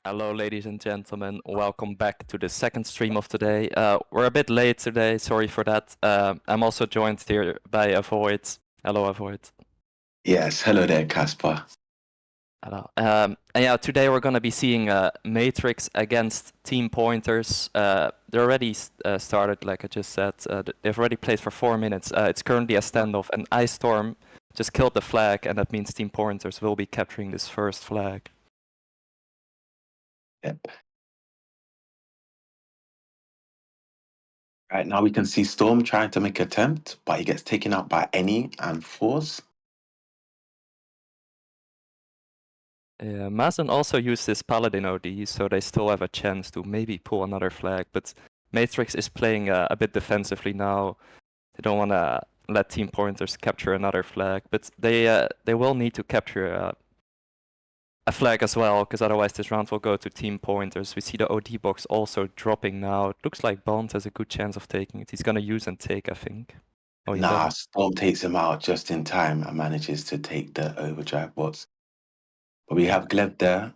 Hello, ladies and gentlemen. Welcome back to the second stream of today. We're a bit late today. Sorry for that. I'm also joined here by Avoid. Hello, Avoid. Yes, hello there, Caspar. Hello. And yeah, today we're going to be seeing Matrix against Team Pointers. They already started, like I just said. They've already played for 4 minutes. It's currently a standoff, and Ice Storm just killed the flag, and that means Team Pointers will be capturing this first flag. Yep. Right now we can see Storm trying to make an attempt, but he gets taken out by Any and Force. Mazen also used his Paladin OD, so they still have a chance to maybe pull another flag, but Matrix is playing a bit defensively now. They don't want to let Team Pointers capture another flag, but they will need to capture a flag as well, because otherwise this round will go to Team Pointers. We see the OD box also dropping now. It looks like Bond has a good chance of taking it. He's going to use and take, I think. Oh, he Nah, doesn't. Storm takes him out just in time and manages to take the overdrive bots. But we have Gleb there,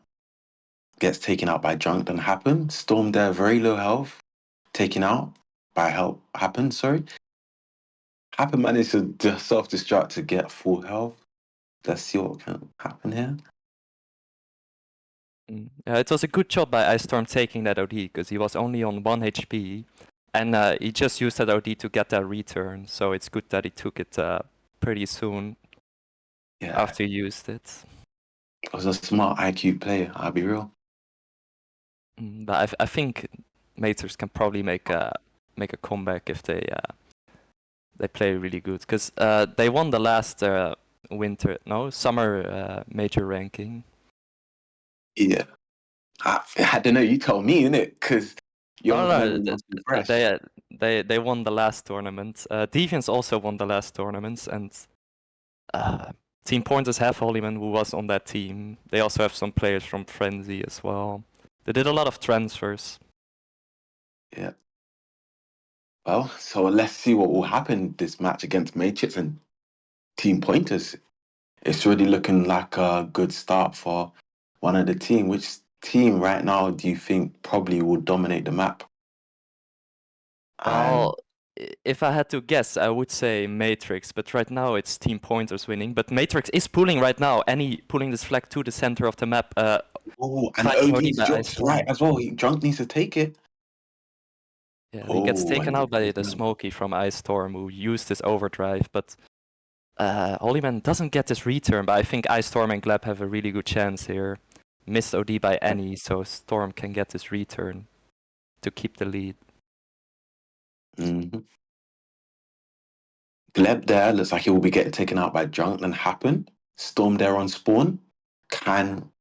gets taken out by Drunk and Happen. Storm there, very low health, taken out by Happen, sorry. Happen managed to self-destruct to get full health. Let's see what can happen here. Yeah, it was a good job by Ice Storm taking that OD, because he was only on 1 HP, and he just used that OD to get that return, so it's good that he took it pretty soon after he used it. It was a smart IQ player, I'll be real. But I think Matrix can probably make a comeback if they play really good, because they won the last summer major ranking. Yeah. I don't know, you tell me, innit? Because your memory must be fresh. They won the last tournament. Deviants also won the last tournaments, and Team Pointers have Holyman, who was on that team. They also have some players from Frenzy as well. They did a lot of transfers. Yeah. Well, so let's see what will happen this match against Matrix and Team Pointers. It's already looking like a good start for one of the team. Which team right now do you think probably will dominate the map? Well, if I had to guess, I would say Matrix, but right now it's Team Pointers winning. But Matrix is pulling right now, and he pulling this flag to the center of the map. Oh, and Fighting OD OD's by Ice dropped right Storm. as well. Drunk needs to take it. Yeah, he gets Oh, taken and out by the Smokey from Ice Storm, who used his overdrive, but Holyman doesn't get this return, but I think Ice Storm and Gleb have a really good chance here. Missed OD by Any, so Storm can get this return to keep the lead. Mm-hmm. Gleb there looks like he will be getting taken out by Drunk and Happen. Storm there on spawn. Can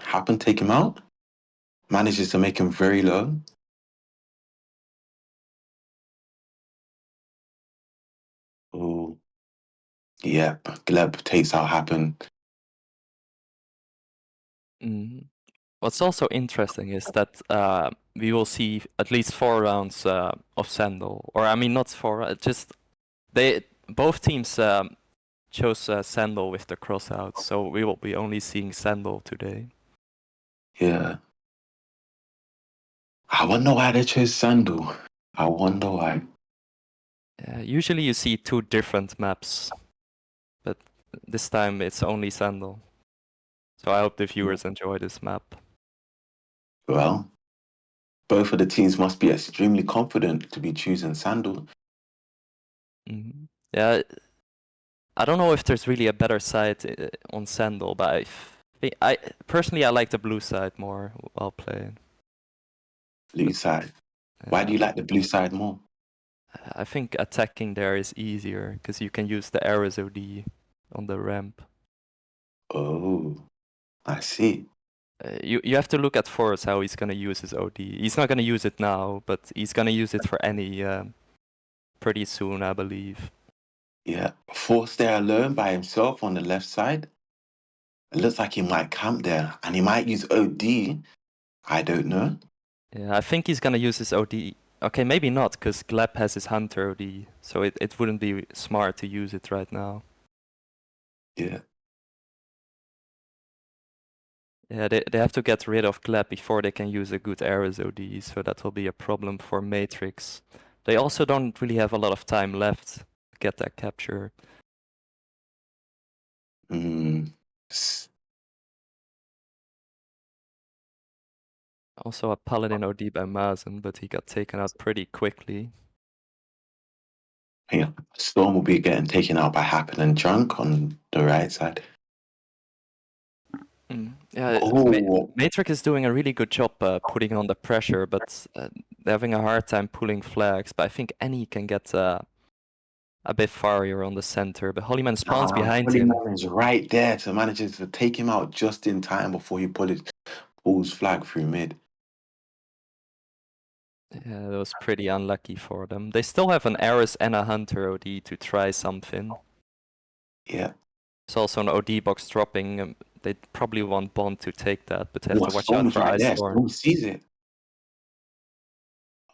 Happen take him out? Manages to make him very low. Oh, yep. Gleb takes out Happen. What's also interesting is that we will see at least 4 rounds of Sandal, or I mean not 4, just both teams chose Sandal with the crossouts, so we will be only seeing Sandal today. Yeah. I wonder why they chose Sandal. I wonder why. Usually you see 2 different maps, but this time it's only Sandal. So I hope the viewers enjoy this map. Well, both of the teams must be extremely confident to be choosing Sandal. Yeah, I don't know if there's really a better side on Sandal, but I personally I like the blue side more while playing. Blue side. Why do you like the blue side more? I think attacking there is easier because you can use the Ares OD on the ramp. Oh, I see. You have to look at Force how he's gonna use his OD. He's not gonna use it now, but he's gonna use it for Any pretty soon, I believe. Yeah. Force there alone by himself on the left side. It looks like he might camp there and he might use OD. I don't know. Yeah, I think he's gonna use his OD. Okay, maybe not, because Gleb has his Hunter OD, so it wouldn't be smart to use it right now. Yeah. Yeah, they have to get rid of Gleb before they can use a good Ares OD, so that will be a problem for Matrix. They also don't really have a lot of time left to get that capture. Mm. S- Also a Paladin OD by Mazen, but he got taken out pretty quickly. Yeah, Storm will be getting taken out by Happen and Drunk on the right side. Yeah, Oh, Matrix is doing a really good job putting on the pressure, but they're having a hard time pulling flags. But I think Annie can get a bit far on the center. But Holyman spawns behind him. Holyman is right there to manage to take him out just in time before he pulls flag through mid. Yeah, that was pretty unlucky for them. They still have an Ares and a Hunter OD to try something. Yeah. There's also an OD box dropping. They probably want Bond to take that, but they have Oh, to watch out Storm's for right Ice there. Storm. Storm sees it.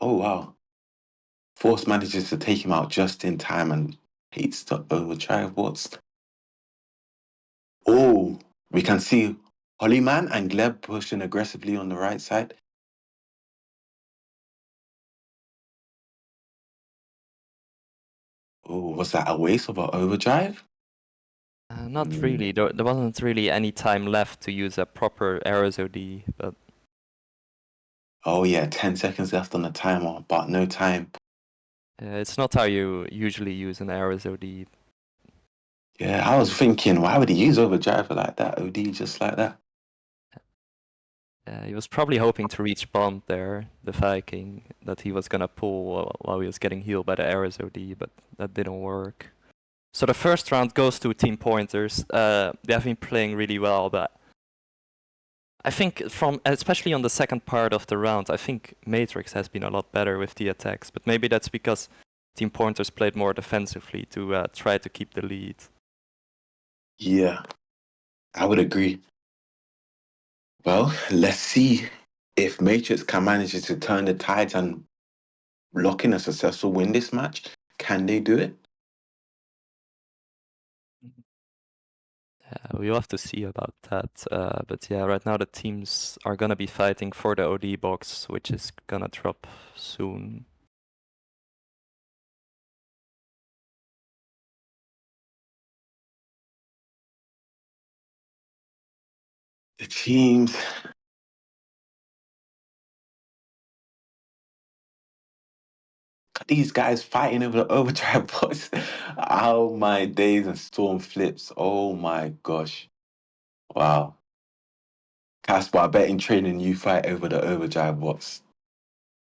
Oh, wow. Force manages to take him out just in time and hates to overdrive. Oh, we can see Holyman and Gleb pushing aggressively on the right side. Oh, was that a waste of an overdrive? Not really. There wasn't really any time left to use a proper Ares OD, but Oh, yeah, 10 seconds left on the timer, but no time. it's not how you usually use an Ares OD. Yeah, I was thinking, why would he use overdrive like that? OD just like that. He was probably hoping to reach Bond there, the Viking, that he was gonna pull while he was getting healed by the Ares OD, but that didn't work. So the first round goes to Team Pointers. They have been playing really well, but I think especially on the second part of the round, I think Matrix has been a lot better with the attacks, but maybe that's because Team Pointers played more defensively to try to keep the lead. Yeah, I would agree. Well, let's see if Matrix can manage to turn the tides and lock in a successful win this match. Can they do it? We'll have to see about that. But yeah, right now the teams are gonna be fighting for the OD box, which is gonna drop soon. The teams. These guys fighting over the overdrive box. Oh my days and storm flips. Oh my gosh. Wow. Casper, I bet in training you fight over the overdrive box.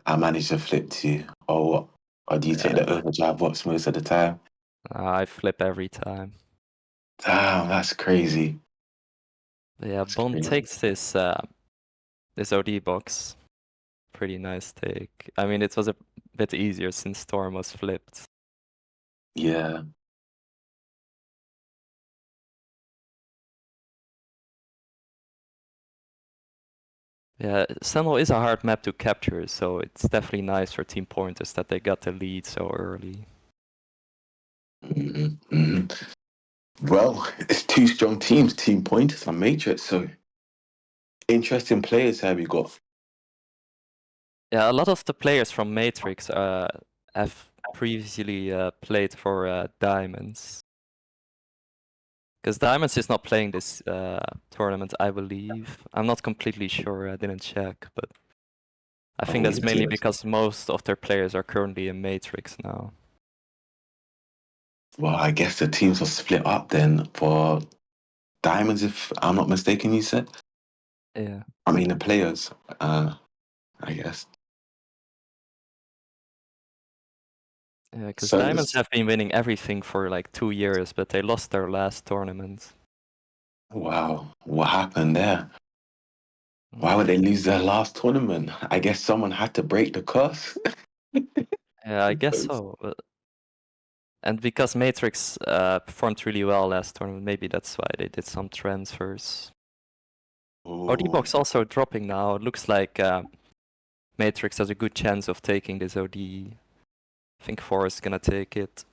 I managed to flip too. Or what? Or do you take Yeah, the overdrive box most of the time? I flip every time. Damn, that's crazy. But yeah, That's Bond crazy. takes this OD box. Pretty nice take. I mean, it was a bit easier since Storm was flipped. Yeah. Yeah, Sentinel is a hard map to capture, so it's definitely nice for Team Pointers that they got the lead so early. Hmm. Well, it's two strong teams, Team Pointers and Matrix. So interesting players have you got? Yeah, a lot of the players from Matrix have previously played for Diamonds. Because Diamonds is not playing this tournament, I believe. I'm not completely sure, I didn't check, but I think Oh, that's mainly yes. because most of their players are currently in Matrix now. Well, I guess the teams are split up then for Diamonds, if I'm not mistaken, you said? Yeah. I mean, the players, I guess. Yeah, because So, Diamonds have been winning everything for like 2 years, but they lost their last tournament. wow, what happened there? Why would they lose their last tournament? I guess someone had to break the curse. Yeah, I guess so. And because Matrix performed really well last tournament, maybe that's why they did some transfers. OD Oh, box also dropping now. It looks like Matrix has a good chance of taking this OD. I think Forrest is gonna take it.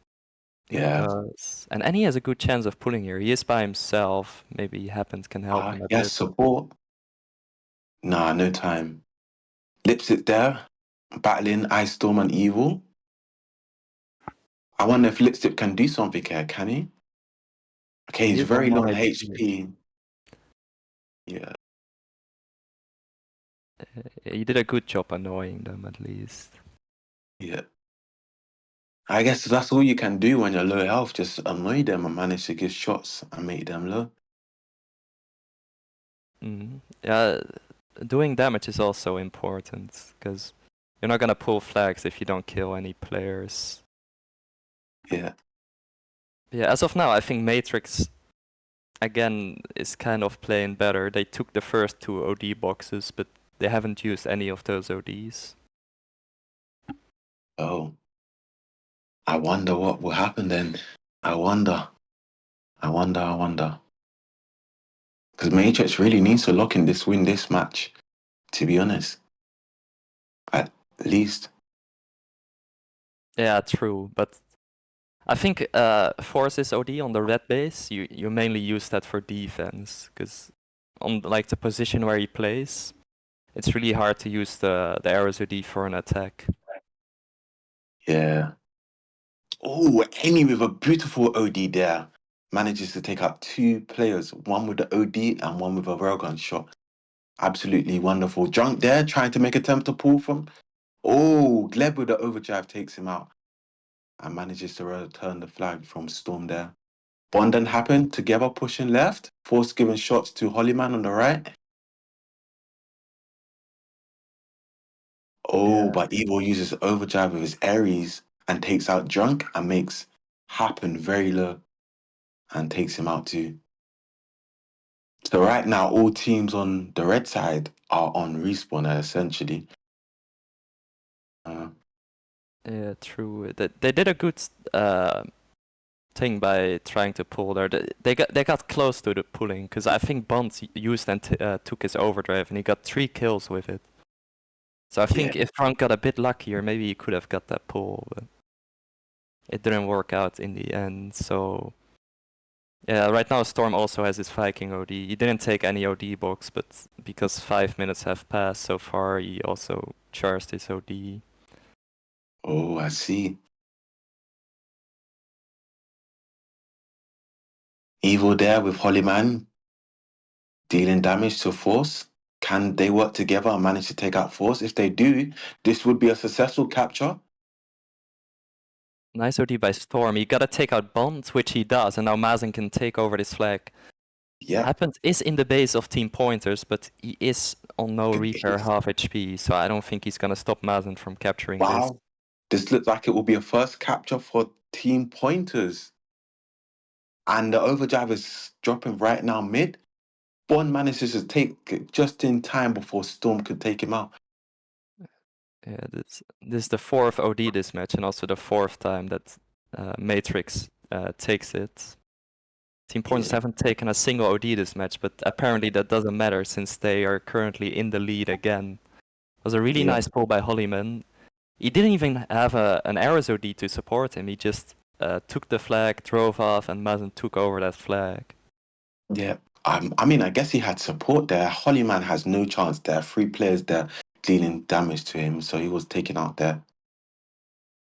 He yeah. does. And Annie has a good chance of pulling here. He is by himself. Maybe Happens can help him a Yes, bit. support. Nah, no time. Lipsit there, battling Ice Storm and Evil. I wonder if Lipstick can do something here, can he? Okay, He he's is on very low 1 on HP. HP. Yeah, He did a good job annoying them at least. yeah. I guess that's all you can do when you're low health. Just annoy them and manage to give shots and make them low. Yeah, doing damage is also important because you're not gonna pull flags if you don't kill any players. Yeah. Yeah, as of now, I think Matrix again is kind of playing better. They took the first 2 OD boxes, but they haven't used any of those ODs. Oh, I wonder what will happen then. I wonder. I wonder. Because Matrix really needs to win this match, to be honest. At least. Yeah, true, but I think Force's OD on the red base, you mainly use that for defense, because on like the position where he plays, it's really hard to use the arrows OD for an attack. Yeah. Oh, Any with a beautiful OD there manages to take out 2 players, one with the OD and one with a railgun shot. Absolutely wonderful. Junk there trying to make attempt to pull from. Oh, Gleb with the overdrive takes him out and manages to return the flag from Storm there. Bond and Happen together pushing left. Force giving shots to Hollyman on the right. Oh, Yeah, but Evil uses overdrive with his Ares and takes out Drunk and makes Happen very low and takes him out too. So right now, all teams on the red side are on respawner essentially. Uh, yeah, true. They did a good thing by trying to pull there. They got close to the pulling because I think Bond used and took his overdrive and he got 3 kills with it. So I yeah, think if Frank got a bit luckier, maybe he could have got that pull, but it didn't work out in the end. So yeah, right now Storm also has his Viking OD. He didn't take any OD box, but because 5 minutes have passed so far, he also charged his OD. oh, I see. Evil there with Hollyman dealing damage to Force. Can they work together and manage to take out Force? If they do, this would be a successful capture. Nice OD by Storm. He gotta take out Bond, which he does, and now Mazen can take over this flag. Yep. Happens is in the base of Team Pointers, but he is on no repair half HP, so I don't think he's gonna stop Mazen from capturing this. Wow. This looks like it will be a first capture for Team Pointers. And the overdrive is dropping right now mid. Bond manages to take it just in time before Storm could take him out. Yeah, this is the 4th OD this match, and also the 4th time that Matrix takes it. Team Pointers Yeah. haven't taken a single OD this match, but apparently that doesn't matter since they are currently in the lead again. It was a really Yeah. nice pull by Hollyman. He didn't even have an Ares OD to support him. He just took the flag, drove off, and Mazen took over that flag. Yeah. I mean, I guess he had support there. Hollyman has no chance there. 3 players there dealing damage to him, so he was taken out there.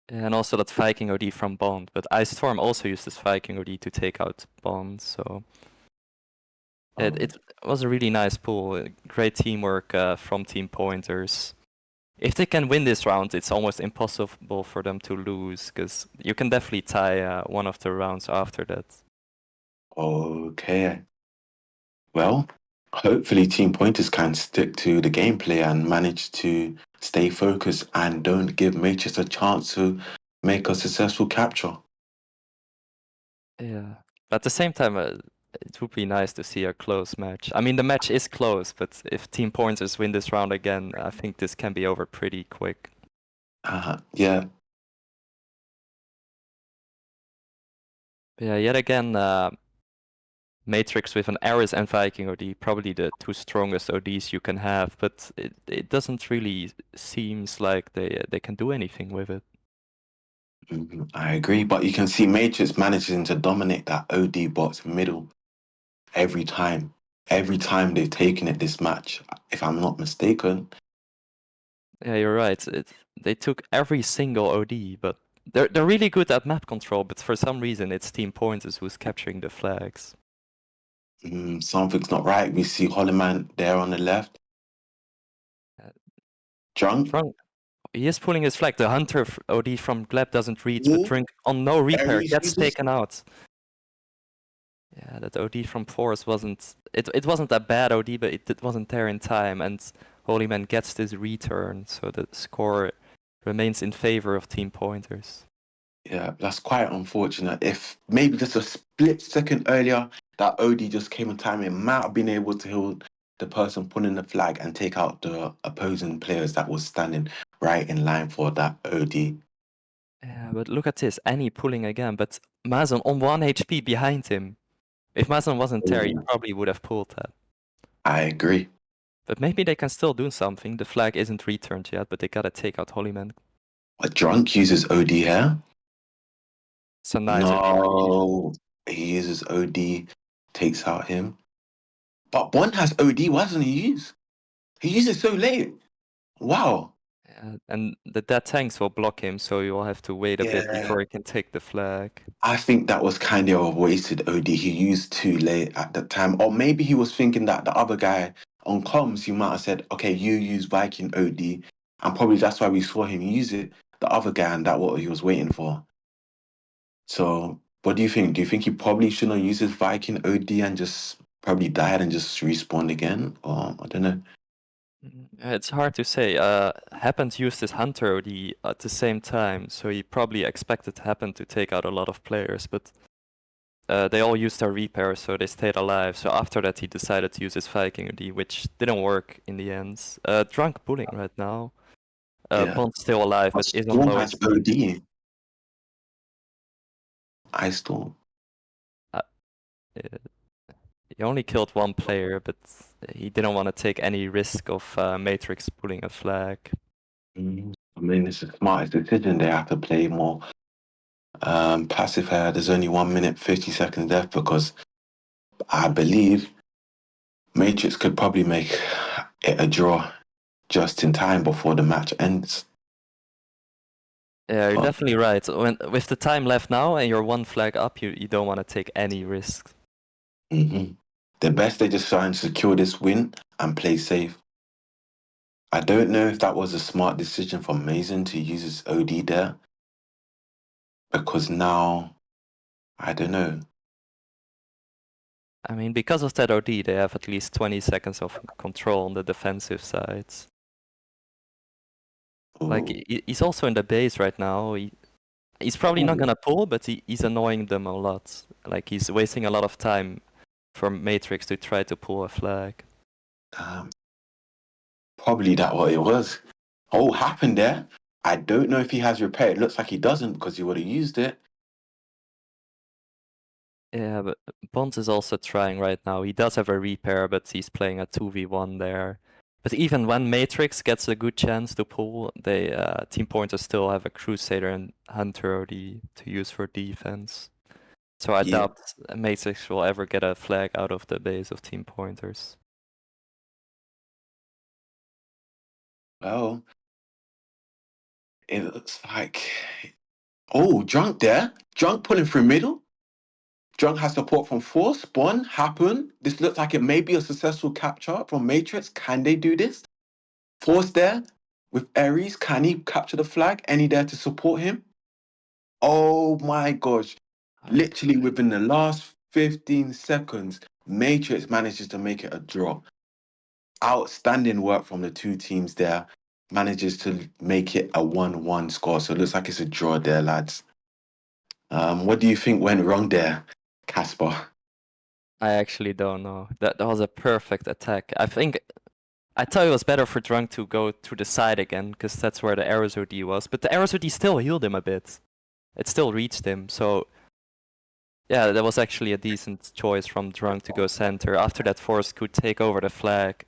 And also that Viking OD from Bond, but Ice Storm also used this Viking OD to take out Bond, so it was a really nice pull. Great teamwork from Team Pointers. If they can win this round, it's almost impossible for them to lose, because you can definitely tie one of the rounds after that. Okay. Well, hopefully Team Pointers can stick to the gameplay and manage to stay focused and don't give Matrix a chance to make a successful capture. Yeah. But at the same time, it would be nice to see a close match. I mean, the match is close, but if Team Pointers win this round again, I think this can be over pretty quick. Yeah. Yeah, yet again, Matrix with an Ares and Viking OD, probably the 2 strongest ODs you can have, but it doesn't really seems like they can do anything with it. I agree, but you can see Matrix managing to dominate that OD box middle every time. every time they've taken it this match, if I'm not mistaken. Yeah, you're right. They took every single OD, but they're really good at map control, but for some reason it's Team Pointers who's capturing the flags. Something's not right. We see Holloman there on the left. Uh, Drunk. Drunk, he is pulling his flag. The Hunter OD from Gleb doesn't reach, but Ooh, Drunk on no repair Aries gets uses. taken out. Yeah, that OD from Force wasn't... It wasn't a bad OD, but it wasn't there in time, and Holy Man gets this return, so the score remains in favor of Team Pointers. Yeah, that's quite unfortunate. If maybe just a split second earlier, that OD just came in time, it might have been able to heal the person pulling the flag and take out the opposing players that was standing right in line for that OD. Yeah, but look at this, Annie pulling again, but Mazon on 1 HP behind him. If Mazon wasn't there, he Ooh. probably would have pulled that. I agree. But maybe they can still do something. The flag isn't returned yet, but they gotta take out Holyman. A Drunk uses OD here. So nice. No, he uses OD, takes out him. But Bond has OD. Why doesn't he use? He uses so late. Wow. And the dead tanks will block him, so you'll have to wait a bit Yeah. before he can take the flag. I think that was kind of a wasted OD. He used too late at the time. Or maybe he was thinking that the other guy on comms, you might have said, okay, you use Viking OD. And probably that's why we saw him use it. The other guy, and that what he was waiting for. So what do you think? Do you think he probably shouldn't have used his Viking OD and just probably died and just respawned again? Or I don't know. It's hard to say. Happen used his Hunter OD at the same time, so he probably expected Happen to take out a lot of players, but they all used their repair, so they stayed alive. So after that, he decided to use his Viking OD, which didn't work in the end. Drunk pulling right now. Yeah. Bond's still alive, But but is on Storm low has HP. OD. Ice Storm. Uh, He only killed one player, but he didn't want to take any risk of Matrix pulling a flag. I mean, it's the smartest decision. They have to play more passive here. There's only 1 minute 50 seconds left because I believe Matrix could probably make it a draw just in time before the match ends. Yeah, you're But definitely right. With the time left now and you're one flag up, you don't want to take any risks. the best they just try and secure this win and play safe. I don't know if that was a smart decision for Mason to use his OD there because now I don't know. I mean, because of that OD, they have at least 20 seconds of control on the defensive sides. Like, Ooh. he's also in the base right now. He's probably not Ooh. gonna pull, but he's annoying them a lot. Like, he's wasting a lot of time for Matrix to try to pull a flag. Probably that what it was. Oh, happened there. I don't know if he has repair. It looks like he doesn't because he would have used it. Yeah, but Bond is also trying right now. He does have a repair, but he's playing a 2v1 there. But even when Matrix gets a good chance to pull, they Team Pointers still have a Crusader and Hunter OD to use for defense. So I Yeah. doubt Matrix will ever get a flag out of the base of Team Pointers. Well, it looks like. Oh, Drunk there. Drunk pulling through middle. Drunk has support from Force. Spawn, Happen. This looks like it may be a successful capture from Matrix. Can they do this? Force there with Ares. Can he capture the flag? Any there to support him? Oh my gosh. Literally within the last 15 seconds, Matrix manages to make it a draw. Outstanding work from the two teams there. Manages to make it a 1-1 score. So it looks like it's a draw there, lads. What do you think went wrong there, Casper? I actually don't know. That was a perfect attack. I thought it was better for Drunk to go to the side again, because that's where the Arrows OD was. But the Arrows OD still healed him a bit. It still reached him, so yeah, that was actually a decent choice from Drunk to go center. After that, Force could take over the flag.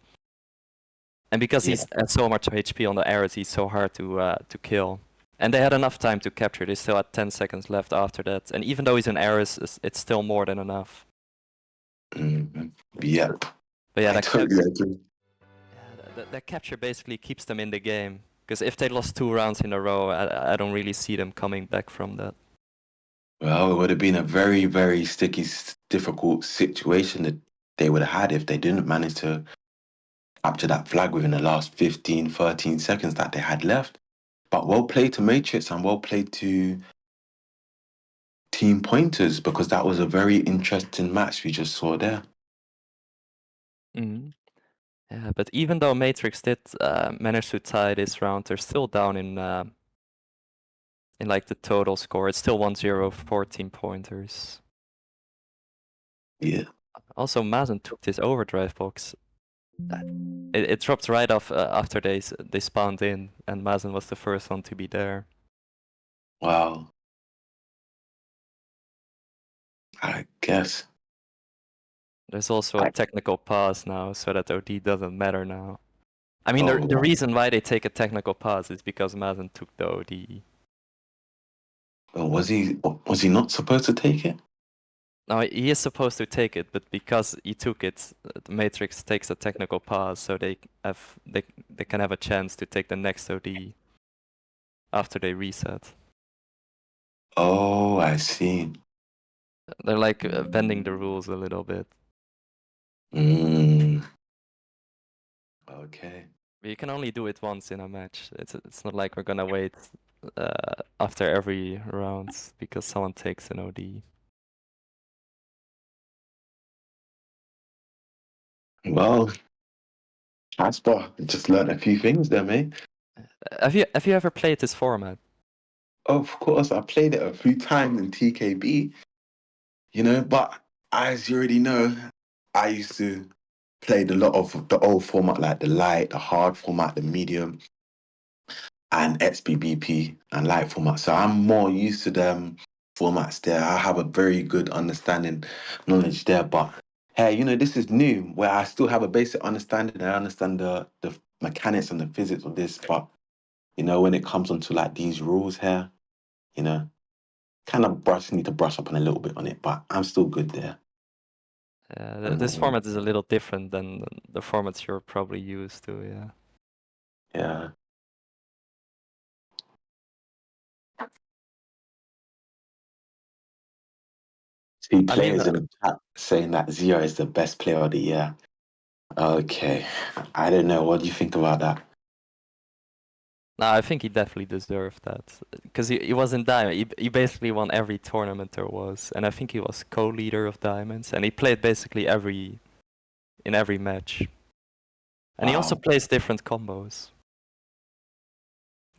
And because he's has so much HP on the Arrows, he's so hard to kill. And they had enough time to capture. They still had 10 seconds left after that. And even though he's an Arrows, it's still more than enough. Yep. But yeah, I totally agree. that capture basically keeps them in the game. Because if they lost 2 rounds in a row, I don't really see them coming back from that. Well, it would have been a very, very sticky, difficult situation that they would have had if they didn't manage to capture that flag within the last 15, 13 seconds that they had left. But well played to Matrix and well played to Team Pointers, because that was a very interesting match we just saw there. Mm-hmm. Yeah, but even though Matrix did manage to tie this round, they're still down in like the total score. It's still 1-0, 14 pointers. Yeah. Also, Mazen took this overdrive box. It dropped right off after they spawned in, and Mazen was the first one to be there. Wow. I guess. There's also a technical pause now, so that OD doesn't matter now. I mean, Oh, the wow. reason why they take a technical pause is because Mazen took the OD. Well, was he not supposed to take it? No, he is supposed to take it, but because he took it, the Matrix takes a technical pause, so they can have a chance to take the next OD after they reset. Oh, I see. They're like bending the rules a little bit. Mm. Okay. But you can only do it once in a match. It's not like we're gonna wait after every round because someone takes an OD. Well, Casper just learned a few things there, mate. Have you ever played this format? Of course, I played it a few times in TKB, but as you already know, I used to play a lot of the old format, like the light, the hard format, the medium, and XBBP and light format. So I'm more used to them formats there. I have a very good understanding, knowledge there. But hey, this is new where I still have a basic understanding. I understand the mechanics and the physics of this, but when it comes onto like these rules here, kind of need to brush up on a little bit on it, but I'm still good there. This format is a little different than the formats you're probably used to, yeah. Yeah. See players in the chat saying that Zio is the best player of the year. Okay. I don't know. What do you think about that? No, I think he definitely deserved that because he was in Diamond. He basically won every tournament there was, and I think he was co-leader of Diamonds, and he played basically in every match. And he also Wow. plays different combos.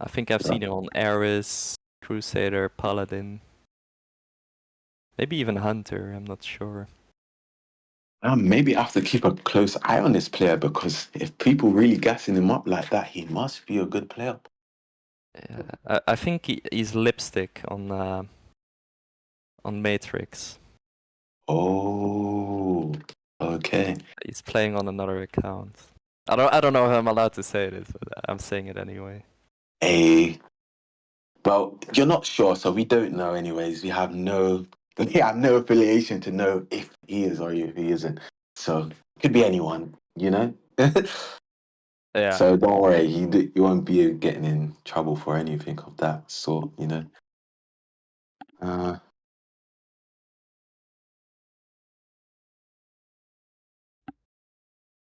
I think I've seen him on Ares, Crusader, Paladin, maybe even Hunter. I'm not sure. Maybe I have to keep a close eye on this player, because if people really gassing him up like that, he must be a good player. Yeah, I think he's lipstick on Matrix. Oh, okay. He's playing on another account. I don't know if I'm allowed to say this, but I'm saying it anyway. Well, you're not sure, so we don't know. Anyways, we have no affiliation to know if he is or if he isn't. So it could be anyone, Yeah. So don't worry, you won't be getting in trouble for anything of that sort.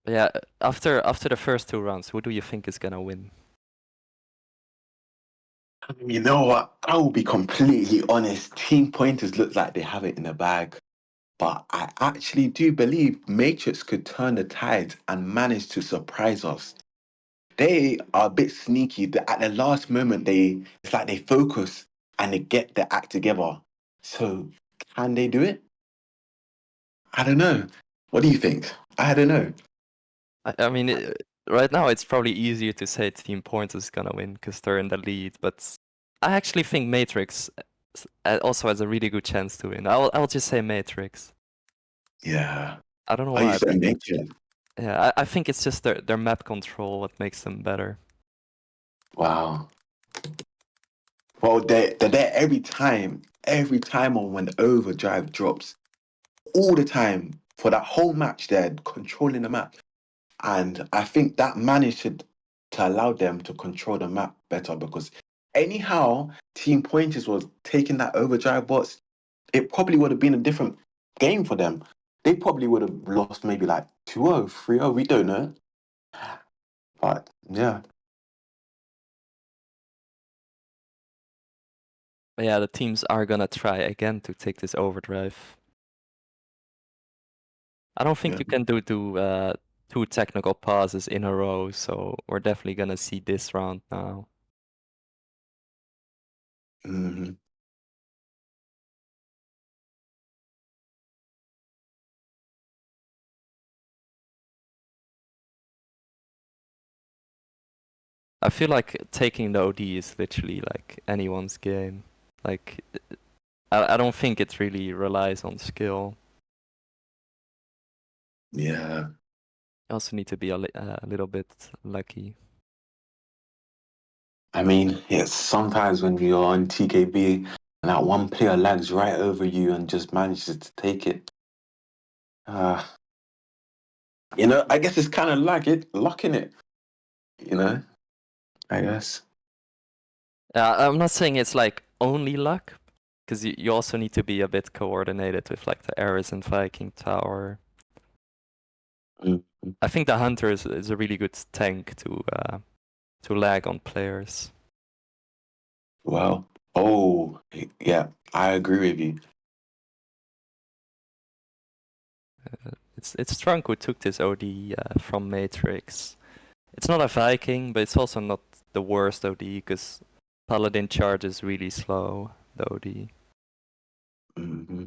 Yeah, after the first 2 rounds, who do you think is gonna win? You know what? I will be completely honest. Team Pointers look like they have it in the bag. But I actually do believe Matrix could turn the tide and manage to surprise us. They are a bit sneaky. At the last moment, it's like they focus and they get their act together. So can they do it? I don't know. What do you think? I don't know. I mean, right now it's probably easier to say Team Pointers is gonna win because they're in the lead, but I actually think Matrix also has a really good chance to win. I'll just say Matrix. Yeah. I don't know Are you why, but saying Matrix? yeah, I think it's just their map control what makes them better. Wow. Well, they're there every time on when the overdrive drops. All the time. for that whole match, they're controlling the map. And I think that managed to allow them to control the map better because anyhow, Team Pointers was taking that overdrive bots, it probably would have been a different game for them. They probably would have lost maybe like 2-0, 3-0, we don't know. But yeah. But yeah, the teams are gonna try again to take this overdrive. I don't think Yeah. you can do two technical passes in a row, so we're definitely gonna see this round now. hmm I feel like taking the OD is literally like anyone's game. Like, I don't think it really relies on skill. Yeah. You also need to be a little bit lucky. I mean, it's sometimes when you're on TKB and that one player lags right over you and just manages to take it. I guess it's kind of like it, locking it, I guess. I'm not saying it's like only luck, because you also need to be a bit coordinated with like the Ares and Viking Tower. Mm. I think the Hunter is a really good tank to lag on players. Well, oh, yeah, I agree with you. It's Trunk who took this OD from Matrix. It's not a Viking, but it's also not the worst OD because Paladin charge is really slow, the OD. hmm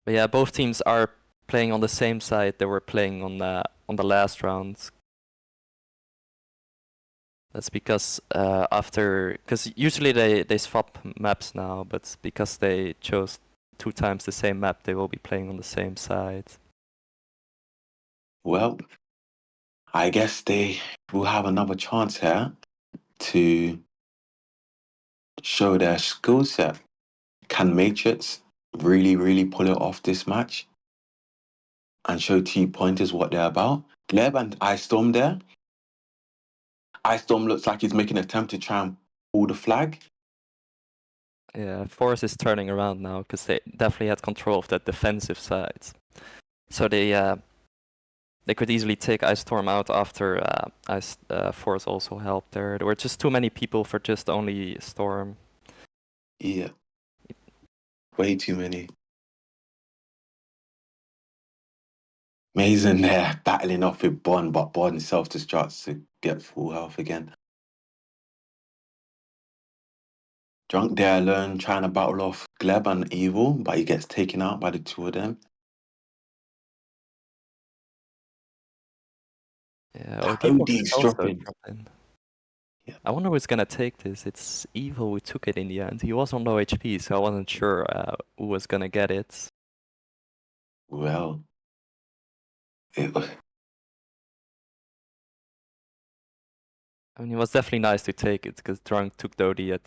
But yeah, both teams are playing on the same side they were playing on the last round. That's because because usually they swap maps now, but because they chose 2 times the same map, they will be playing on the same side. Well, I guess they will have another chance here to show their skill set. Can Matrix really, really pull it off this match and show T Pointers what they're about? Gleb and Ice Storm there. Ice Storm looks like he's making an attempt to try and pull the flag. Yeah, Force is turning around now because they definitely had control of that defensive side. So they could easily take Ice Storm out after Force also helped there. There were just too many people for just only Storm. Yeah, way too many. Mason there battling off with Bond, but Bond self-destructs to get full health again. Drunk there alone, trying to battle off Gleb and Evil, but he gets taken out by the two of them. Yeah, That OD box is OD's also dropping. dropping. Yeah. I wonder who's gonna take this. It's Evil who took it in the end. He was on low HP, so I wasn't sure who was gonna get it. Well, it, I mean, it was definitely nice to take it because Drunk took the OD at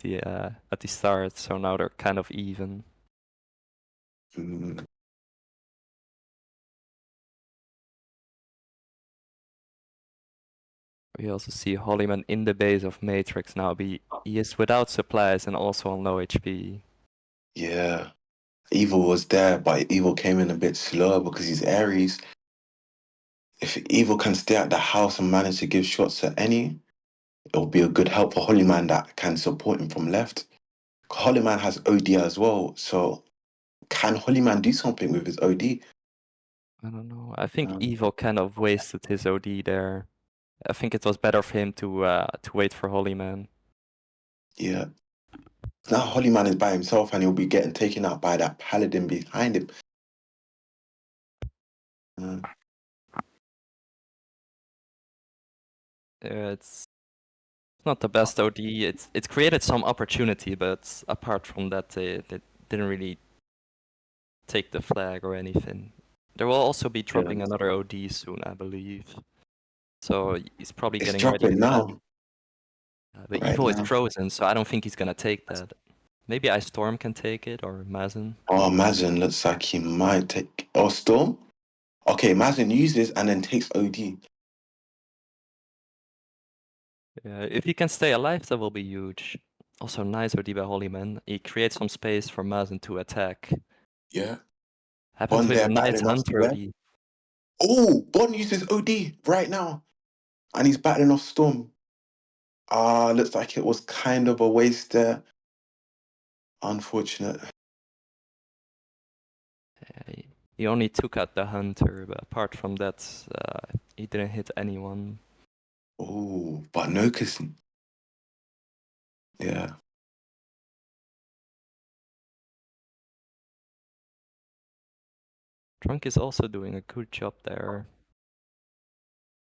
the start, so now they're kind of even. mm, We also see Hollyman in the base of Matrix now. He is without supplies and also on low HP. yeah. Evil was there, but Evil came in a bit slower because he's Aries. If Evil can stay at the house and manage to give shots to any, it'll be a good help for Holyman that can support him from left. Holyman has OD as well, so can Holyman do something with his OD? I don't know. I think Um, Evil kind of wasted his OD there. I think it was better for him to wait for Holyman. yeah. Now Holyman is by himself and he'll be getting taken out by that paladin behind him. Uh, It's not the best OD. It's created some opportunity, but apart from that, they didn't really take the flag or anything. There will also be dropping yeah. another OD soon, I believe. So he's probably It's getting ready dropping for that. now, But right Evil is now. frozen, so I don't think he's gonna take that. Maybe Ice Storm can take it, or Mazen. Oh, Mazen looks like he might take. Oh, Storm? Okay, Mazen uses and then takes OD. Yeah, if he can stay alive, that will be huge. Also, nice OD by Holyman. He creates some space for Mazen to attack. Yeah. Happens Bond with a there nice battling off Hunter Square. OD. Oh, Bond uses OD right now. And he's battling off Storm. Ah, looks like it was kind of a waste there. Unfortunate. He only took out the Hunter, but apart from that, he didn't hit anyone. Oh, but Nokus. Yeah. Trunk is also doing a good job there.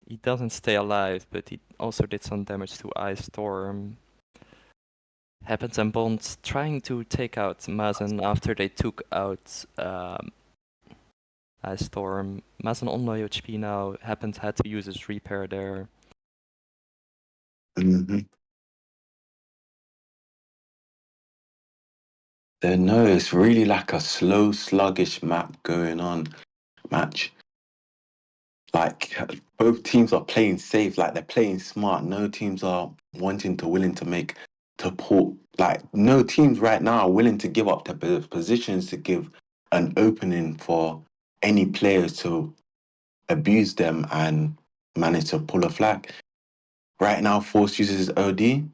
He doesn't stay alive, but he also did some damage to Ice Storm. Happens and Bond trying to take out Mazen after they took out Ice Storm. Mazen on low HP now. Happens had to use his repair there. Mm-hmm. No, it's really like a slow, sluggish map going on. Match. Like both teams are playing safe, like they're playing smart. No teams are willing to make to pull. Like no teams right now are willing to give up their positions to give an opening for any players to abuse them and manage to pull a flag. Right now, Force uses his OD.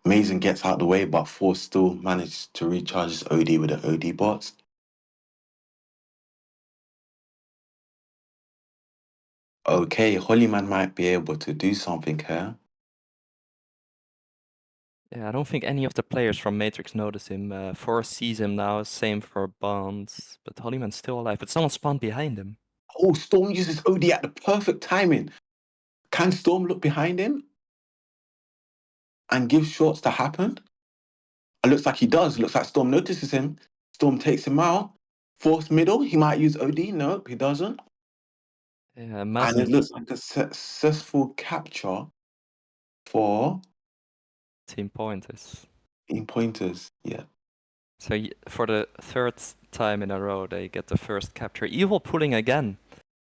Mason gets out the way, but Force still managed to recharge his OD with the OD bots. Okay, Holyman might be able to do something here. Yeah, I don't think any of the players from Matrix notice him. Forrest sees him now, same for Bonds. But Holyman's still alive, but someone spawned behind him. Oh, Storm uses OD at the perfect timing. Can Storm look behind him and give shots to happen? It looks like he does. Looks like Storm notices him. Storm takes him out. Force middle. He might use OD. Nope, he doesn't. Yeah, And Mazen it looks like a successful capture for team pointers. in pointers. Yeah. So for the third time in a row, they get the first capture. Evil pulling again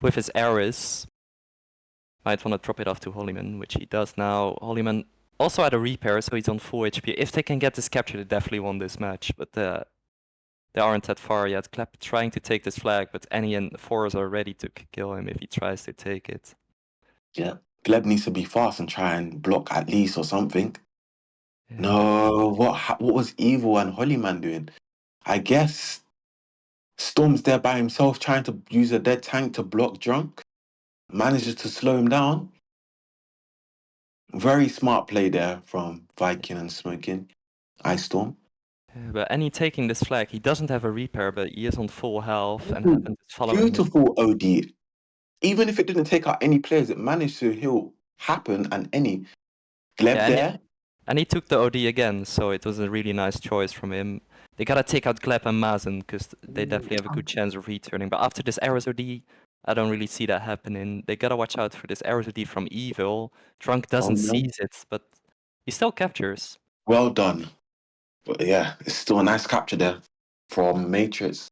with his Ares. Might want to drop it off to Holyman, which he does now. Holyman also had a repair, so he's on full HP. If they can get this capture, they definitely won this match. But they aren't that far yet. Klep trying to take this flag, but Annie and Forrest are ready to kill him if he tries to take it. Yeah. Gleb needs to be fast and try and block at least or something. Yeah. No, what was Evil and Holyman doing? I guess Storm's there by himself trying to use a dead tank to block Drunk. Manages to slow him down. Very smart play there from Viking and Smoking. Ice Storm. Yeah, but Annie taking this flag, he doesn't have a repair, but he is on full health and happens following him. Beautiful OD. Even if it didn't take out any players, it managed to heal Happen and any. Gleb Yeah, there. and he took the OD again, so it was a really nice choice from him. They gotta take out Gleb and Mazen, because they definitely have a good chance of returning. But after this Ares OD, I don't really see that happening. They gotta watch out for this Ares OD from Evil. Trunk Oh doesn't no. seize it, but he still captures. Well done. But yeah, it's still a nice capture there from Matrix.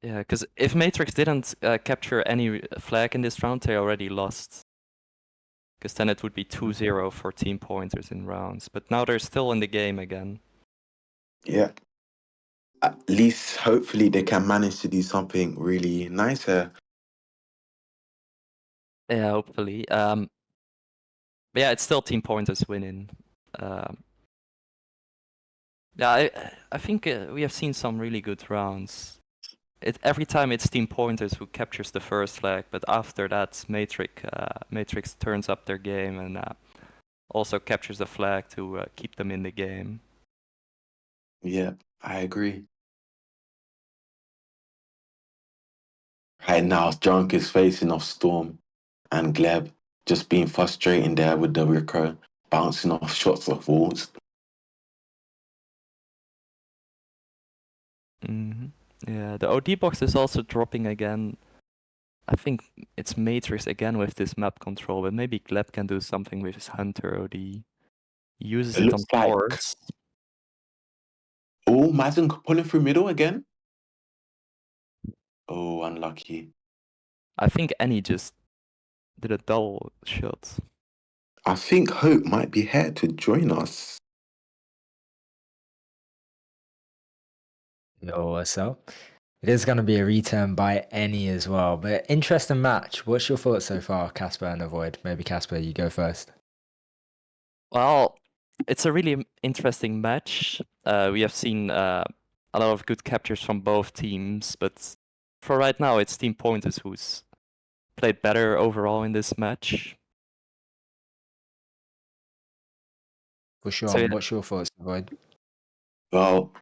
Yeah, because if Matrix didn't capture any flag in this round, they already lost. Because then it would be 2-0 for team pointers in rounds. But now they're still in the game again. Yeah. At least hopefully they can manage to do something really nice here. Yeah, hopefully. But yeah, it's still team pointers winning. Yeah, I think we have seen some really good rounds. Every time it's team pointers who captures the first flag, but after that, Matrix turns up their game and also captures the flag to keep them in the game. Yeah, I agree. Right now, Drunk is facing off Storm and Gleb, just being frustrating there with the Rico, bouncing off shots off walls. Yeah, the OD box is also dropping again. I think it's Matrix again with this map control, but maybe Gleb can do something with his Hunter OD. He uses It it looks on like Force. Mazen pulling through middle again. Oh, unlucky. I think Annie just did a double shot. I think Hope might be here to join us. Yo, what's up? It is going to be a return by Any as well, but interesting match. What's your thoughts so far, Casper and Avoid? Maybe Casper, you go first. Well, it's a really interesting match. We have seen a lot of good captures from both teams, but for right now, it's Team Pointers who's played better overall in this match. For sure. So, yeah. What's your thoughts, Avoid? Well,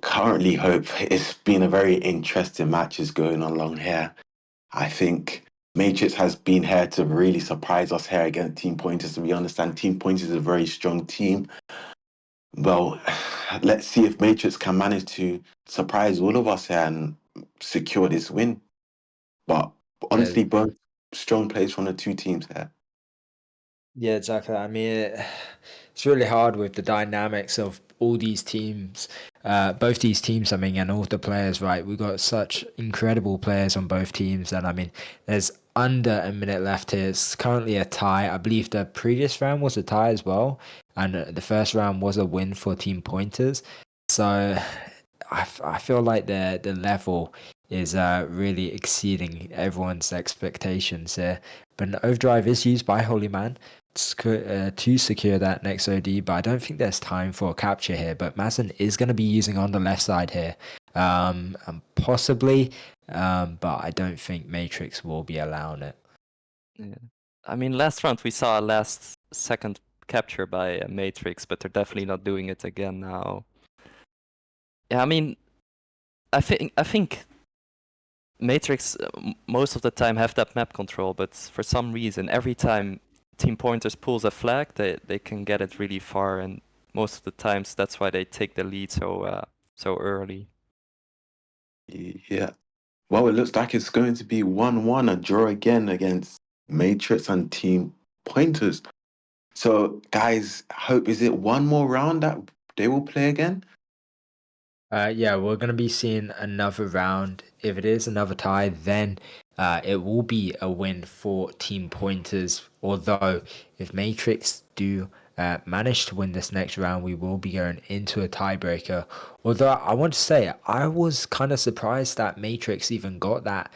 currently, Hope, it's been a very interesting matches going on along here. I think Matrix has been here to really surprise us here against Team Pointers. We understand Team Pointers is a very strong team. Well, let's see if Matrix can manage to surprise all of us here and secure this win. But honestly, both strong plays from the two teams here. Yeah, exactly. I mean, it's really hard with the dynamics of all these teams, both these teams, I mean, and all the players, right? We've got such incredible players on both teams. And I mean, there's under a minute left here. It's currently a tie. I believe the previous round was a tie as well. And the first round was a win for Team Pointers. So I feel like the level is really exceeding everyone's expectations here. But Overdrive is used by Holy Man to secure that next OD, but I don't think there's time for a capture here. But Mazen is going to be using on the left side here, and possibly, but I don't think Matrix will be allowing it. Yeah. I mean, last round we saw a last second capture by Matrix, but they're definitely not doing it again now. Yeah, I mean, I think Matrix most of the time have that map control, but for some reason, every time Team Pointers pulls a flag, they can get it really far, and most of the times that's why they take the lead so early. Yeah. Well, it looks like it's going to be 1-1, a draw again against Matrix and Team Pointers. So, guys, Hope, is it one more round that they will play again? Yeah, we're going to be seeing another round. If it is another tie, then it will be a win for Team Pointers. Although, if Matrix do manage to win this next round, we will be going into a tiebreaker. Although, I want to say, I was kind of surprised that Matrix even got that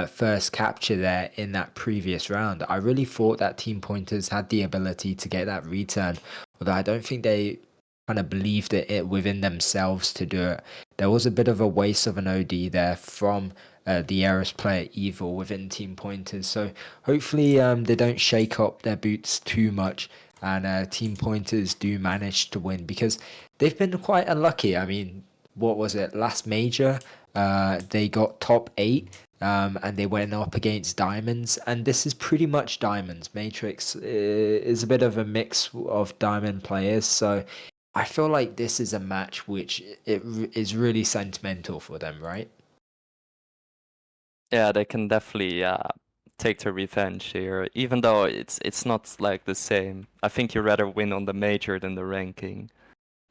first capture there in that previous round. I really thought that Team Pointers had the ability to get that return. Although, I don't think they kind of believed it within themselves to do it. There was a bit of a waste of an OD there from the Eris player Evil within Team Pointers. So hopefully they don't shake up their boots too much and Team Pointers do manage to win because they've been quite unlucky. I mean, what was it? Last major, they got top 8. And they went up against Diamonds, and this is pretty much Diamonds. Matrix is a bit of a mix of Diamond players, so I feel like this is a match which it is really sentimental for them, right? Yeah, they can definitely take their revenge here, even though it's not like the same. I think you rather win on the major than the ranking.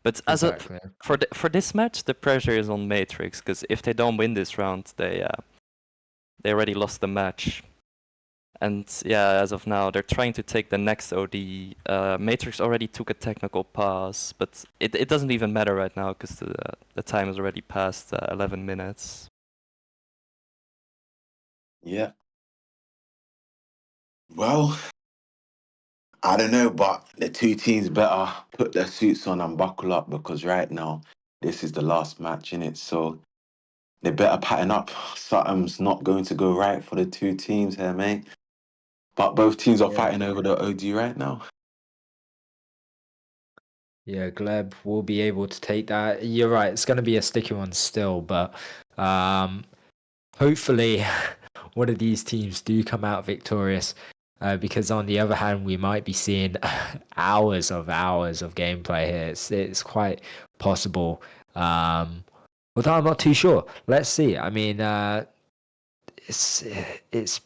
But Exactly. for this match, the pressure is on Matrix because if they don't win this round, they already lost the match. And yeah, as of now, they're trying to take the next OD. Matrix already took a technical pass, but it doesn't even matter right now because the time is already past 11 minutes. Yeah. Well, I don't know, but the two teams better put their suits on and buckle up because right now, this is the last match in it. So they better pattern up. Something's not going to go right for the two teams here, mate. But both teams are fighting over the OD right now. Yeah, Gleb will be able to take that. You're right, it's going to be a sticky one still, but hopefully one of these teams do come out victorious. Because on the other hand, we might be seeing hours of gameplay here. It's quite possible. Although I'm not too sure. Let's see. I mean, it's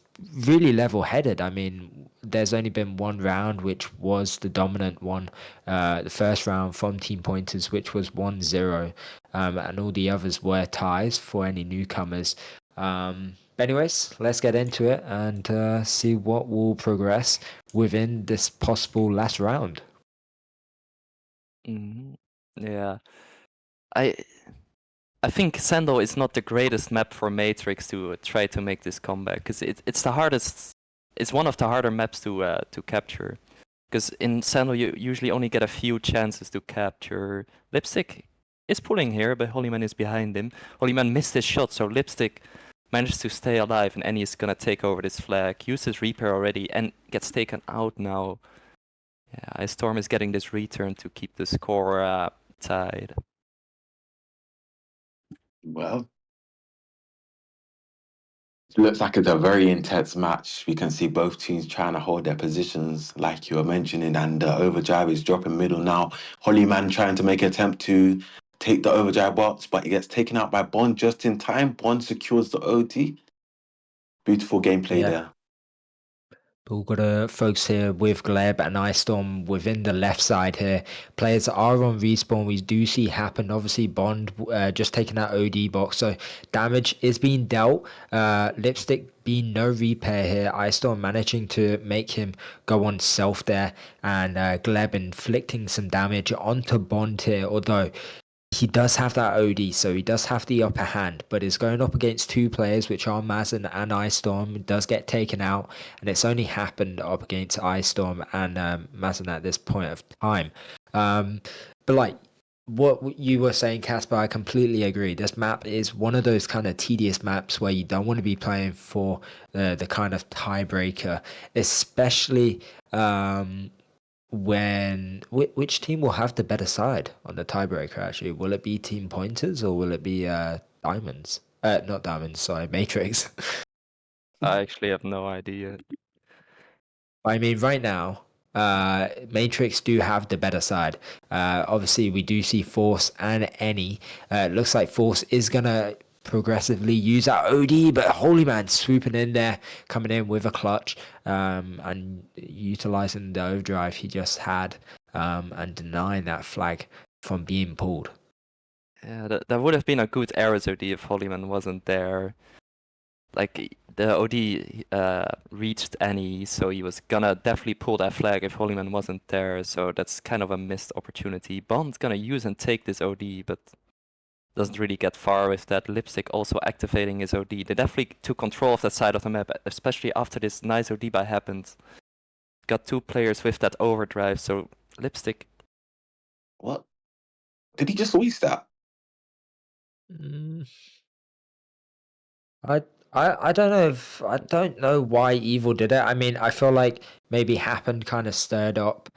really level-headed. I mean, there's only been one round, which was the dominant one, the first round from Team Pointers, which was 1-0, and all the others were ties for any newcomers. But anyways, let's get into it and see what will progress within this possible last round. Yeah, I I think Sandal is not the greatest map for Matrix to try to make this comeback, because it's the hardest. It's one of the harder maps to capture, because in Sandal you usually only get a few chances to capture. Lipstick is pulling here, but Holyman is behind him. Holyman missed his shot, so Lipstick managed to stay alive, and Annie is gonna take over this flag. Uses repair already and gets taken out now. Yeah, Ice Storm is getting this return to keep the score tied. Well, it looks like it's a very intense match. We can see both teams trying to hold their positions, like you were mentioning, and the overdrive is dropping middle now. Holyman trying to make an attempt to take the overdrive box, but he gets taken out by Bond just in time. Bond secures the OT. Beautiful gameplay Yeah. there. But we've got to focus here with Gleb and Ice Storm within the left side here. Players are on respawn. We do see happen. Obviously, Bond just taking that OD box. So damage is being dealt. Lipstick being no repair here. Ice Storm managing to make him go on self there. And Gleb inflicting some damage onto Bond here. Although he does have that OD, so he does have the upper hand, but is going up against two players, which are Mazen and Ice Storm. It does get taken out, and it's only happened up against Ice Storm and Mazen at this point of time. But like what you were saying, Casper, I completely agree. This map is one of those kind of tedious maps where you don't want to be playing for the kind of tiebreaker, especially when which team will have the better side on the tiebreaker? Actually, will it be Team Pointers or will it be Diamonds? Not Diamonds. Sorry, Matrix. I actually have no idea. I mean, right now, Matrix do have the better side. Obviously, we do see Force and Any. It looks like Force is gonna progressively use that OD, but Holyman swooping in there, coming in with a clutch, and utilizing the overdrive he just had, and denying that flag from being pulled. Yeah, that would have been a good Ares OD if Holyman wasn't there. Like, the OD reached Annie, so he was gonna definitely pull that flag if Holyman wasn't there, so that's kind of a missed opportunity. Bond's gonna use and take this OD, but doesn't really get far with that. Lipstick also activating his OD. They definitely took control of that side of the map, especially after this nice OD buy happened. Got two players with that overdrive, so Lipstick... What? Did he just waste that? Mm. I don't know why Evil did it. I mean, I feel like maybe happened kind of stirred up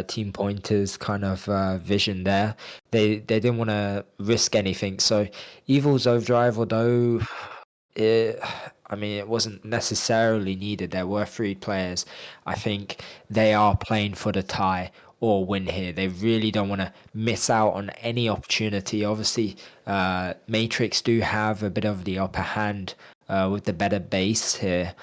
Team Pointers kind of vision there. They didn't want to risk anything. So Evil's overdrive, although it, I mean, it wasn't necessarily needed. There were three players. I think they are playing for the tie or win here. They really don't want to miss out on any opportunity. Obviously, Matrix do have a bit of the upper hand with the better base here.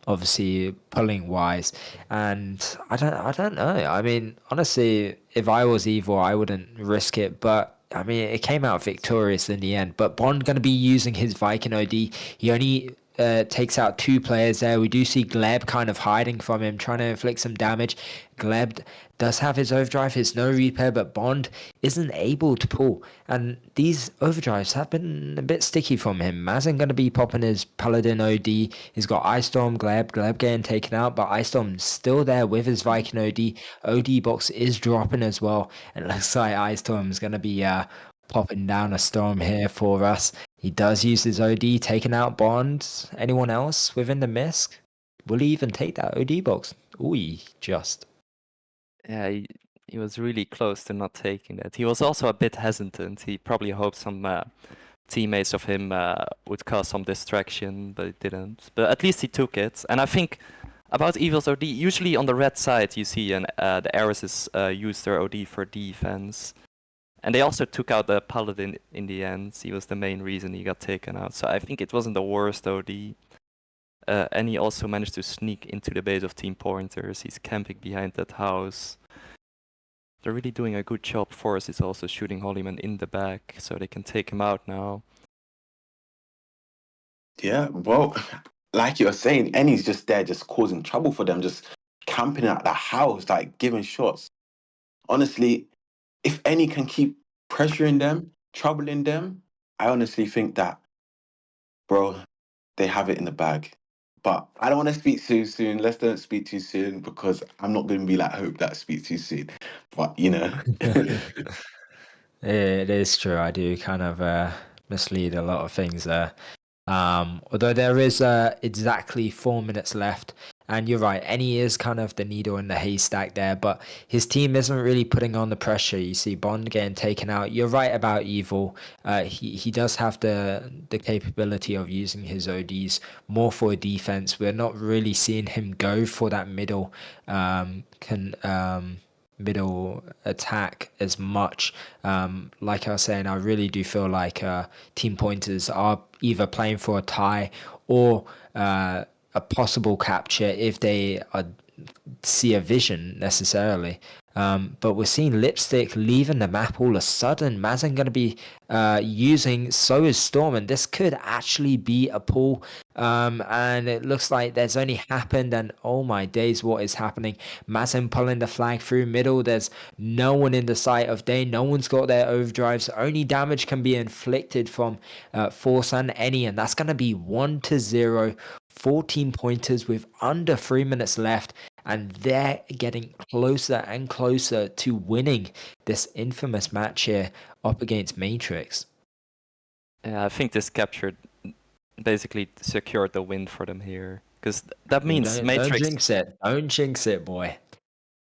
Obviously, pulling wise, and I don't know. I mean, honestly, if I was Evil, I wouldn't risk it, but. I mean, it came out victorious in the end, but Bond going to be using his Viking OD. He only takes out two players there. We do see Gleb kind of hiding from him, trying to inflict some damage. Gleb does have his overdrive, his no repair, but Bond isn't able to pull. And these overdrives have been a bit sticky from him. Mazen going to be popping his Paladin OD. He's got Ice Storm, Gleb getting taken out, but Ice Storm's still there with his Viking OD. OD box is dropping as well. And it looks like Ice Storm's going to be popping down a storm here for us. He does use his OD, taking out Bond. Anyone else within the MISC? Will he even take that OD box? Ooh, just. Yeah, he was really close to not taking that. He was also a bit hesitant. He probably hoped some teammates of him would cause some distraction, but it didn't. But at least he took it. And I think about Evil's OD, usually on the red side you see the Ares use their OD for defense. And they also took out the Paladin in the end. He was the main reason he got taken out. So I think it wasn't the worst OD. and he also managed to sneak into the base of Team Pointers. He's camping behind that house. They're really doing a good job. Forrest is also shooting Hollyman in the back, so they can take him out now. Yeah, well, like you're saying, Ennie's just there, just causing trouble for them, just camping at the house, like giving shots. Honestly, if Ennie can keep pressuring them, troubling them, I honestly think that, bro, they have it in the bag. But I don't want to speak too soon. Let's don't speak too soon because I'm not going to be like Hope that speaks too soon. But It is true. I do kind of mislead a lot of things there. Although there is exactly 4 minutes left, and you're right, Ennie is kind of the needle in the haystack there, but his team isn't really putting on the pressure. You see Bond getting taken out. You're right about Evil. He does have the capability of using his ODs more for defense. We're not really seeing him go for that middle attack as much. Like I was saying, I really do feel like Team Pointers are either playing for a tie or a possible capture if they see a vision necessarily. But we're seeing Lipstick leaving the map all of a sudden. Mazen going to be using, so is Storm, and this could actually be a pull. And it looks like there's only happened, and oh my days, what is happening? Mazen pulling the flag through middle. There's no one in the sight of day. No one's got their overdrives. Only damage can be inflicted from Force and Ennie, and that's going to be 1-0. 14 pointers with under 3 minutes left, and they're getting closer and closer to winning this infamous match here up against Matrix. Yeah, I think this captured basically secured the win for them here, because that means Matrix. Don't jinx it. Don't jinx it, boy.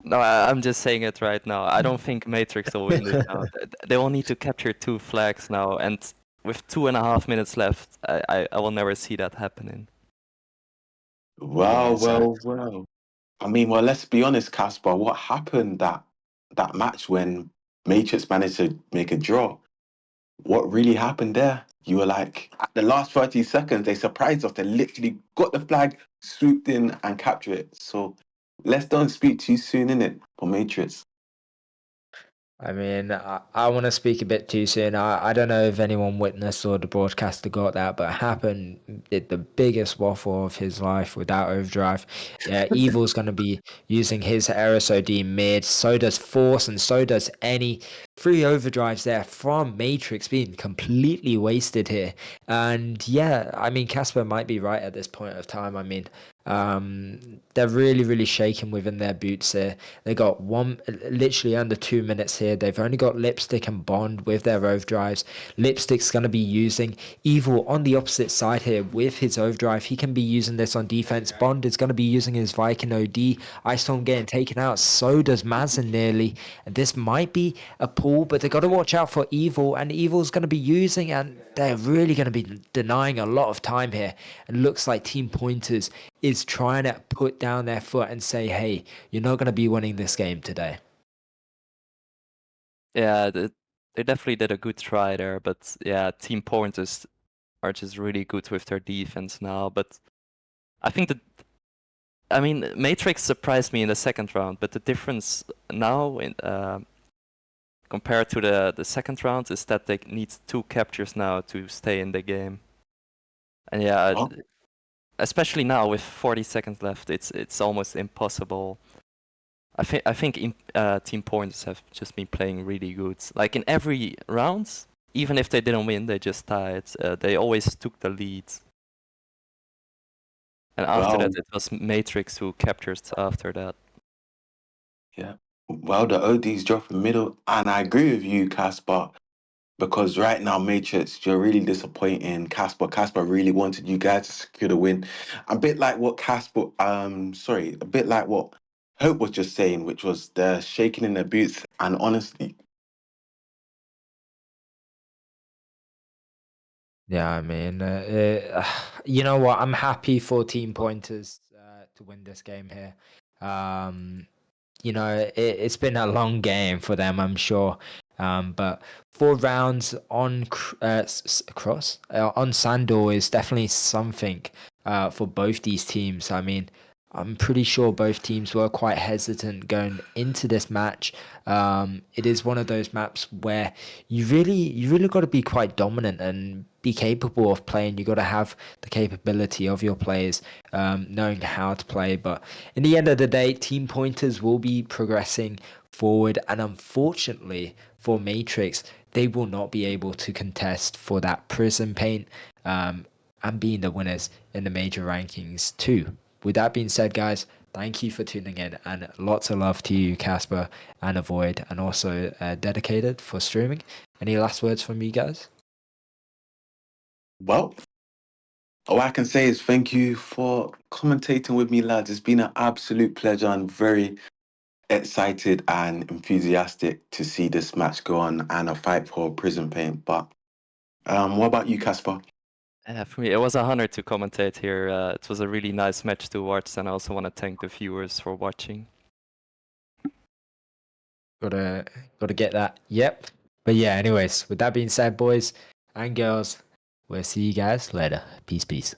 No, I'm just saying it right now. I don't think Matrix will win this now. They will need to capture 2 flags now, and with 2.5 minutes left, I will never see that happening. Well. I mean, well, let's be honest, Casper. What happened that match when Matrix managed to make a draw? What really happened there? You were like, at the last 30 seconds, they surprised us. They literally got the flag, swooped in, and captured it. So let's don't speak too soon, innit, for Matrix. I mean, I want to speak a bit too soon. I don't know if anyone witnessed or the broadcaster got that, but Happen did the biggest waffle of his life without overdrive. Yeah, Evil's going to be using his Eris OD mid. So does Force, and so does Ennie. 3 overdrives there from Matrix being completely wasted here. And yeah, I mean, Casper might be right at this point of time. I mean, they're really, really shaking within their boots here. They got literally under 2 minutes here. They've only got Lipstick and Bond with their overdrives. Lipstick's going to be using Evil on the opposite side here with his overdrive. He can be using this on defense. Bond is going to be using his Viking OD. Ice Storm getting taken out. So does Mazen nearly. And this might be a pull, but they got to watch out for Evil. And Evil's going to be using, and they're really going to be denying a lot of time here. It looks like Team Pointers is trying to put down their foot and say, hey, you're not going to be winning this game today. Yeah, they definitely did a good try there, but yeah, Team Pointers are just really good with their defense now. But I think I mean, Matrix surprised me in the second round, but the difference now compared to the second round is that they need 2 captures now to stay in the game. And yeah, especially now with 40 seconds left, it's almost impossible. I think Team Pointers have just been playing really good. Like in every round, even if they didn't win, they just tied. They always took the lead. And after that, it was Matrix who captured after that. Yeah. Well, the OD's dropping middle, and I agree with you, Casper, because right now, Matrix, you're really disappointing. Casper really wanted you guys to secure the win. A bit like what a bit like what Hope was just saying, which was they're shaking in their boots, and honestly, yeah, I mean, you know what? I'm happy for Team Pointers to win this game here. You know, it's been a long game for them, I'm sure. But 4 rounds on on Sandor is definitely something for both these teams. I mean, I'm pretty sure both teams were quite hesitant going into this match. It is one of those maps where you really got to be quite dominant and be capable of playing. You got to have the capability of your players knowing how to play. But in the end of the day, Team Pointers will be progressing forward, and unfortunately for Matrix, they will not be able to contest for that Prison Paint and being the winners in the major rankings too. With that being said, guys, thank you for tuning in, and lots of love to you, Casper and Avoid, and also Dedicated for streaming. Any last words from you guys? Well, all I can say is thank you for commentating with me, lads. It's been an absolute pleasure and very excited and enthusiastic to see this match go on and a fight for Prison Paint. But what about you, Casper? For me, it was an honor to commentate here. It was a really nice match to watch, and I also want to thank the viewers for watching. Gotta get that. Yep. But yeah, anyways, with that being said, boys and girls, we'll see you guys later. Peace.